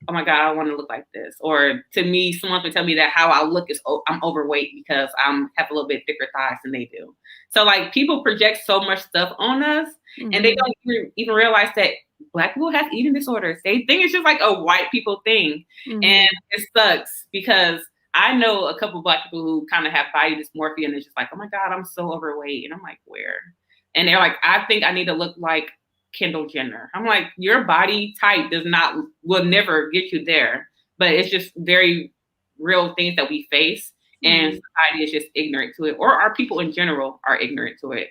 oh my God, I want to look like this. Or to me, someone can tell me that how I look is I'm overweight because I have a little bit thicker thighs than they do. So like people project so much stuff on us and they don't even realize that Black people have eating disorders. They think it's just like a white people thing. And it sucks because I know a couple of Black people who kind of have body dysmorphia and it's just like, oh my God, I'm so overweight. And I'm like, where? And they're like, I think I need to look like Kendall Jenner. I'm like, your body type will never get you there, but it's just very real things that we face. and society is just ignorant to it, or our people in general are ignorant to it.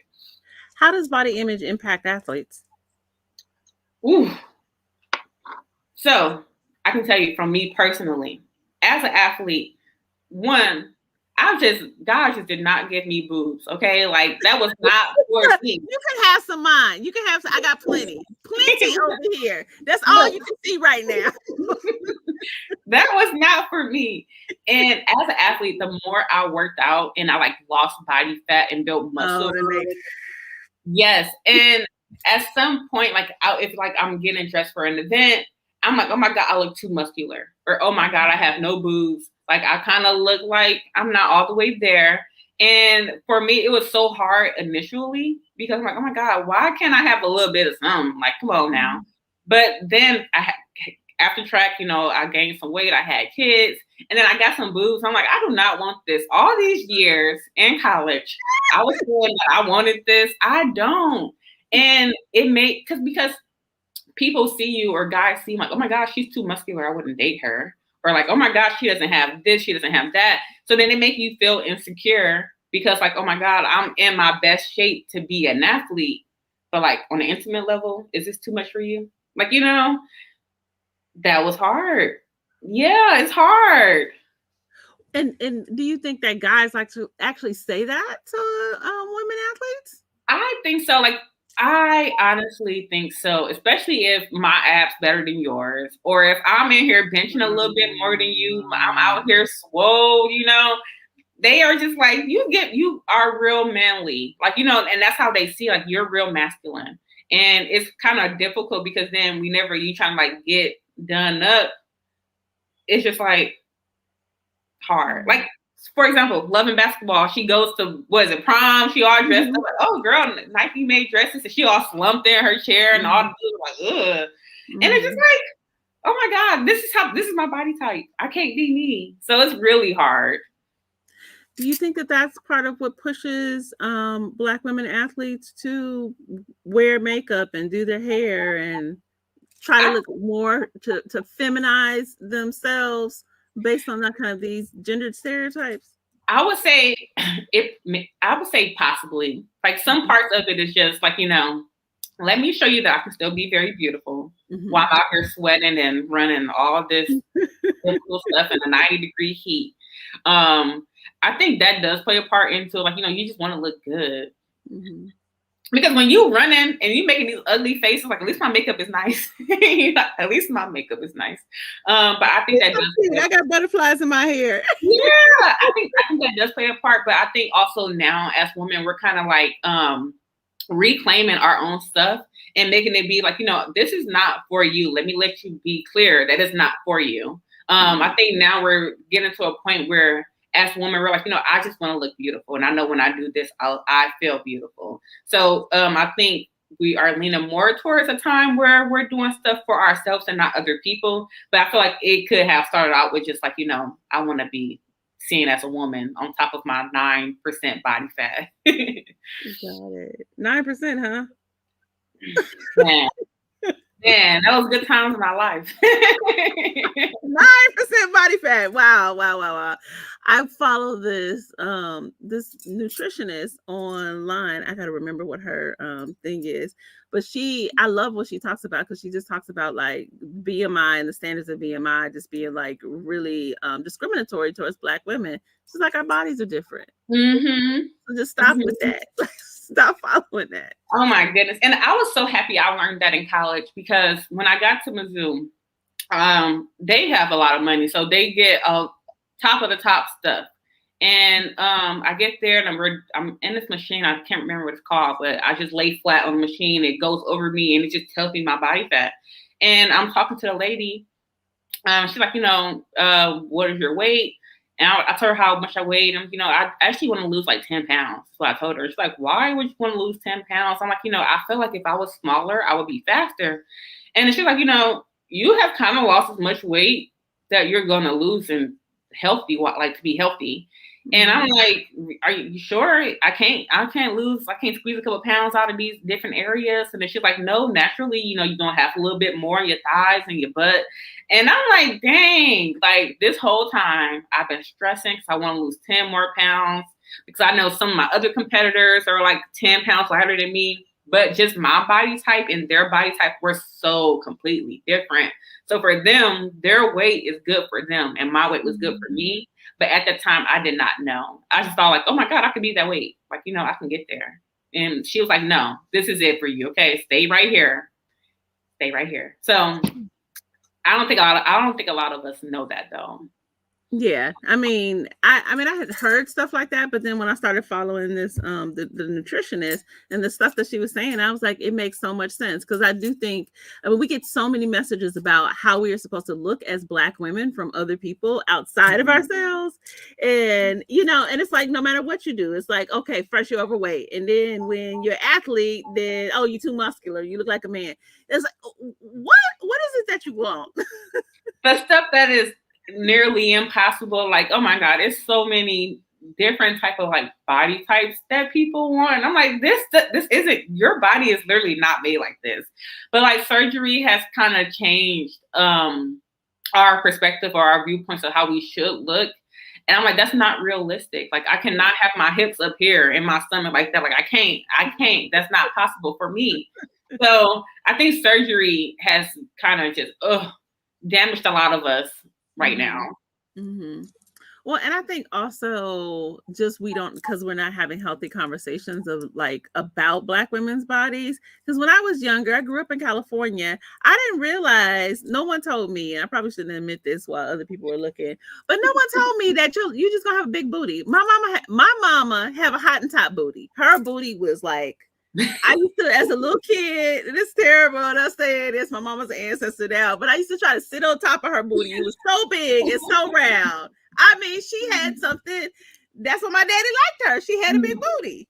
How does body image impact athletes? Ooh. So I can tell you from me personally, as an athlete, one, God just did not give me boobs. Okay. Like that was not for me. You can have some mine. You can have some, I got plenty over here. That's all you can see right now. That was not for me. And as an athlete, the more I worked out and I like lost body fat and built muscle. Yes. And at some point, like if like I'm getting dressed for an event, I'm like, oh my God, I look too muscular. Or oh my God, I have no boobs. Like I kind of look like I'm not all the way there. And for me, it was so hard initially because I'm like, oh my God, why can't I have a little bit of something? Like, come on now. But then after track, I gained some weight. I had kids, and then I got some boobs. I'm like, I do not want this. All these years in college, I was feeling that I wanted this. I don't. And it made because people see you or guys see like, oh my gosh, she's too muscular. I wouldn't date her. Or like, oh my gosh, she doesn't have this. She doesn't have that. So then it make you feel insecure because like, oh my God, I'm in my best shape to be an athlete. But like on an intimate level, is this too much for you? Like, that was hard. Yeah, it's hard. And do you think that guys like to actually say that to women athletes? I think so. Like, I honestly think so, especially if my app's better than yours, or if I'm in here benching a little bit more than you, I'm out here swole, they are just like, you are real manly. Like, and that's how they see, like, you're real masculine. And it's kind of difficult because then whenever you trying to like get done up, it's just like hard. Like, for example, loving basketball, she goes to, prom? She all dressed up like, oh girl, Nike made dresses, and she all slumped in her chair and all like, ugh. And it's just like, oh my God, this is my body type. I can't be me. So it's really hard. Do you think that that's part of what pushes Black women athletes to wear makeup and do their hair and try to look more to feminize themselves based on that kind of these gendered stereotypes? I would say possibly. Like some parts of it is just like, let me show you that I can still be very beautiful while I'm out here sweating and running all this cool stuff in a 90-degree heat. I think that does play a part into like, you just want to look good. Because when you running and you making these ugly faces, like at least my makeup is nice. At least my makeup is nice. But I think that does. I got butterflies in my hair. Yeah, I think that does play a part. But I think also now as women, we're kind of like reclaiming our own stuff and making it be like, this is not for you. Let me let you be clear that it's not for you. I think now we're getting to a point where as women, we're like, I just want to look beautiful. And I know when I do this, I feel beautiful. So I think we are leaning more towards a time where we're doing stuff for ourselves and not other people. But I feel like it could have started out with just like, I want to be seen as a woman on top of my 9% body fat. Got it. 9%, huh? Man, that was good times in my life. 9% body fat. Wow. I follow this this nutritionist online. I gotta remember what her thing is, but I love what she talks about because she just talks about like BMI and the standards of BMI just being like really discriminatory towards Black women. She's like, our bodies are different. So just stop with that. Stop following that. Oh my goodness. And I was so happy I learned that in college because when I got to Mizzou, they have a lot of money. So they get top of the top stuff. And I get there and I'm in this machine. I can't remember what it's called, but I just lay flat on the machine. It goes over me and it just tells me my body fat. And I'm talking to the lady. She's like, what is your weight? And I told her how much I weighed. And, I actually want to lose like 10 pounds. So I told her, she's like, why would you want to lose 10 pounds? I'm like, I feel like if I was smaller, I would be faster. And she's like, you have kind of lost as much weight that you're going to lose and healthy, like to be healthy. And I'm like, are you sure? I can't squeeze a couple pounds out of these different areas. And then she's like, no, naturally, you're going to have a little bit more in your thighs and your butt. And I'm like, dang, like this whole time I've been stressing because I want to lose 10 more pounds because I know some of my other competitors are like 10 pounds lighter than me. But just my body type and their body type were so completely different. So for them, their weight is good for them. And my weight was good for me. But at the time, I did not know. I just thought like, oh my God, I could be that weight. Like, I can get there. And she was like, no, this is it for you. Okay, stay right here. Stay right here. So I don't think a lot of us know that though. Yeah, I mean, I had heard stuff like that, but then when I started following this, the nutritionist and the stuff that she was saying, I was like, it makes so much sense because I do think, we get so many messages about how we are supposed to look as Black women from other people outside of ourselves, and and it's like no matter what you do, it's like okay, first you're overweight, and then when you're an athlete, then you're too muscular, you look like a man. It's like what is it that you want? The stuff that is nearly impossible. Like, oh my God, it's so many different type of like body types that people want. I'm like, this isn't, your body is literally not made like this. But like surgery has kind of changed our perspective or our viewpoints of how we should look. And I'm like, that's not realistic. Like, I cannot have my hips up here and my stomach like that. Like, I can't. That's not possible for me. So I think surgery has kind of just damaged a lot of us right now. Mm-hmm. Well, and I think also just because we're not having healthy conversations of like about Black women's bodies. Because when I was younger, I grew up in California. I didn't realize, no one told me, and I probably shouldn't admit this while other people were looking, but no one told me that you just gonna have a big booty. My mama have a hot and top booty. Her booty was like, I used to, as a little kid, and it's terrible, and I'm saying this, my mama's ancestor now, but I used to try to sit on top of her booty. It was so big and so round. I mean, she had something. That's what my daddy liked her. She had a big booty.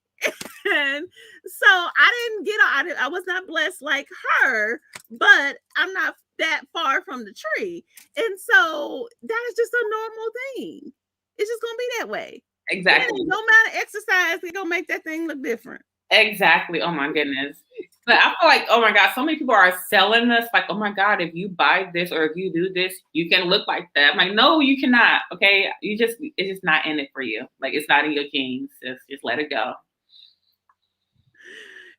And so I was not blessed like her, but I'm not that far from the tree. And so that is just a normal thing. It's just going to be that way. Exactly. No matter exercise, they're going to make that thing look different. Exactly. Oh my goodness. But I feel like, oh my God, so many people are selling us like, oh my God, if you buy this or if you do this, you can look like that. I'm like, no, you cannot. Okay. It's just not in it for you. Like, it's not in your genes. Just let it go.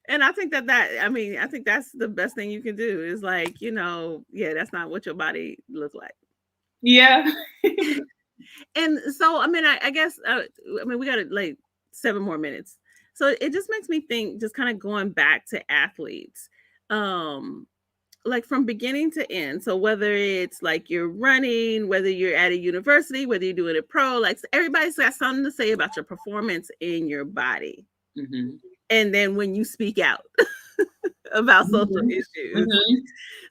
And I think I think that's the best thing you can do is like, that's not what your body looks like. Yeah. And so, I mean, I guess, we got like 7 more minutes. So it just makes me think, just kind of going back to athletes, like from beginning to end. So whether it's like you're running, whether you're at a university, whether you're doing a pro, like everybody's got something to say about your performance in your body. Mm-hmm. And then when you speak out about social issues.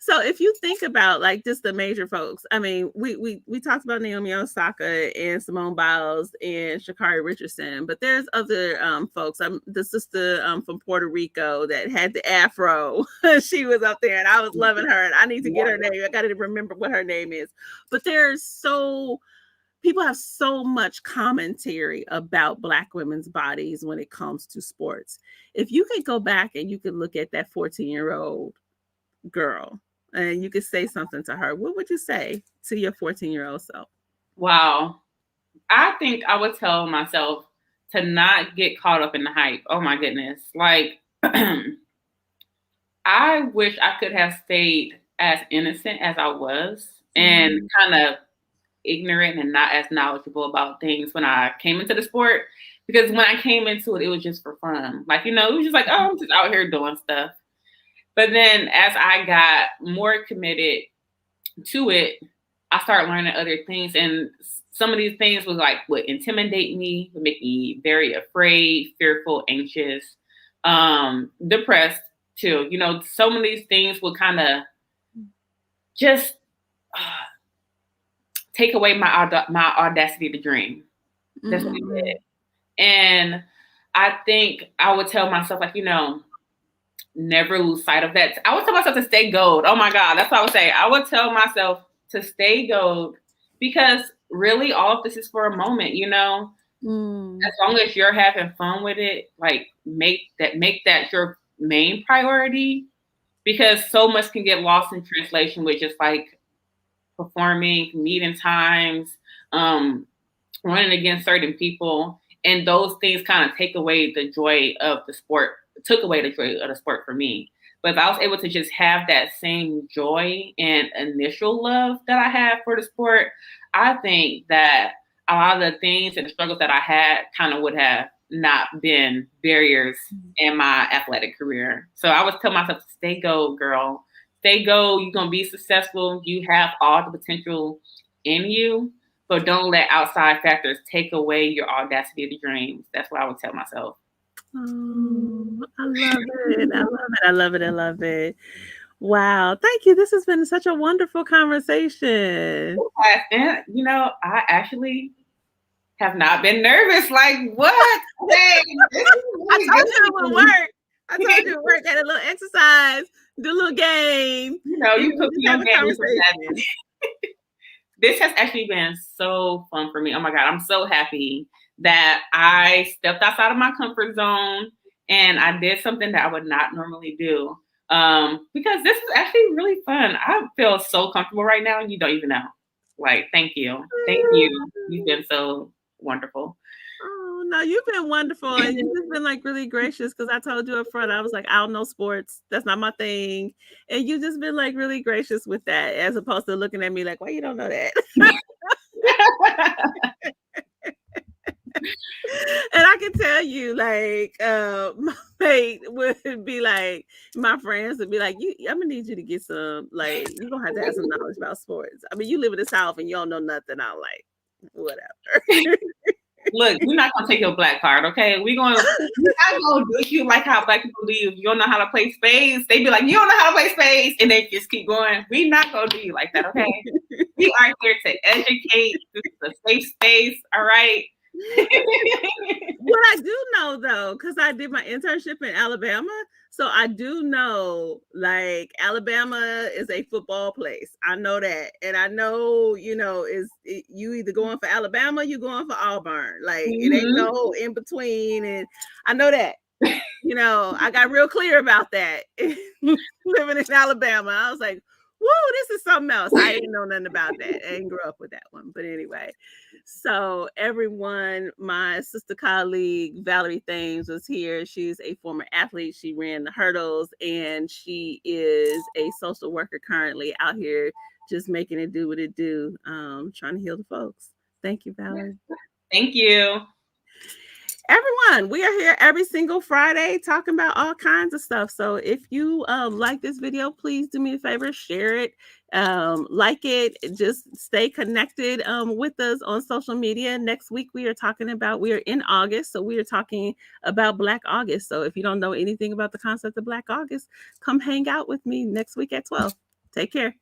So if you think about like just the major folks, I mean, we talked about Naomi Osaka and Simone Biles and Sha'Carri Richardson, but there's other folks. The sister from Puerto Rico that had the afro. She was up there and I was loving her, and I need to get her name. I got to remember what her name is. But people have so much commentary about Black women's bodies when it comes to sports. If you could go back and you could look at that 14-year-old girl and you could say something to her, what would you say to your 14-year-old self? Wow. I think I would tell myself to not get caught up in the hype. Oh my goodness. Like, I wish I could have stayed as innocent as I was and kind of ignorant and not as knowledgeable about things when I came into the sport, because when I came into it, it was just for fun. Like, it was just like, oh, I'm just out here doing stuff. But then as I got more committed to it, I started learning other things. And some of these things would intimidate me, would make me very afraid, fearful, anxious, depressed too. Some of these things would kind of just take away my audacity to dream. That's what it did. And I think I would tell myself, like, never lose sight of that. I would tell myself to stay gold. Oh my God, that's what I would say. I would tell myself to stay gold, because really all of this is for a moment, As long as you're having fun with it, like make that your main priority, because so much can get lost in translation with just like performing, meeting times, running against certain people, and those things kind of take away the joy of the sport. Took away the joy of the sport for me. But if I was able to just have that same joy and initial love that I have for the sport, I think that a lot of the things and the struggles that I had kind of would have not been barriers in my athletic career. So I was telling myself, stay go, girl. Stay go. You're going to be successful. You have all the potential in you, but don't let outside factors take away your audacity of the dreams. That's what I would tell myself. Oh, I love it. I love it. I love it. I love it. Wow. Thank you. This has been such a wonderful conversation. And, I actually have not been nervous. Like, what? Hey, this is really I told you it would work. I told you it would work. Had a little exercise, do a little game. You put me on game. This has actually been so fun for me. Oh my God, I'm so happy that I stepped outside of my comfort zone and I did something that I would not normally do. Because this is actually really fun. I feel so comfortable right now, and you don't even know. Like, thank you. Thank you. You've been so wonderful. Oh, no, you've been wonderful. And you've just been like really gracious, because I told you up front, I was like, I don't know sports. That's not my thing. And you just been like really gracious with that, as opposed to looking at me like, why you don't know that? And I can tell you, like, my mate would be like, my friends would be like, I'm gonna need you to get some, like, you're gonna have to have some knowledge about sports. I mean, you live in the South and you don't know nothing. I'm like, whatever. Look, we're not gonna take your black card, okay? We're not gonna do you like how black people leave. You don't know how to play spades. They be like, you don't know how to play spades, and they just keep going. We're not gonna do you like that, okay? We are here to educate. This is a safe space, all right? What I do know, though, because I did my internship in Alabama, so I do know, like, Alabama is a football place. I know that, and I know, you either going for Alabama, you going for Auburn. Like, it ain't no in between, and I know that. I got real clear about that living in Alabama. I was like, woo, this is something else. I didn't know nothing about that. I didn't grow up with that one. But anyway, so everyone, my sister colleague, Valerie Thames, was here. She's a former athlete. She ran the hurdles, and she is a social worker currently out here just making it do what it do, trying to heal the folks. Thank you, Valerie. Thank you. Everyone, we are here every single Friday talking about all kinds of stuff. So if you like this video, please do me a favor, share it, like it, just stay connected with us on social media. Next week, we are in August, so we are talking about Black August. So if you don't know anything about the concept of Black August, come hang out with me next week at 12. Take care.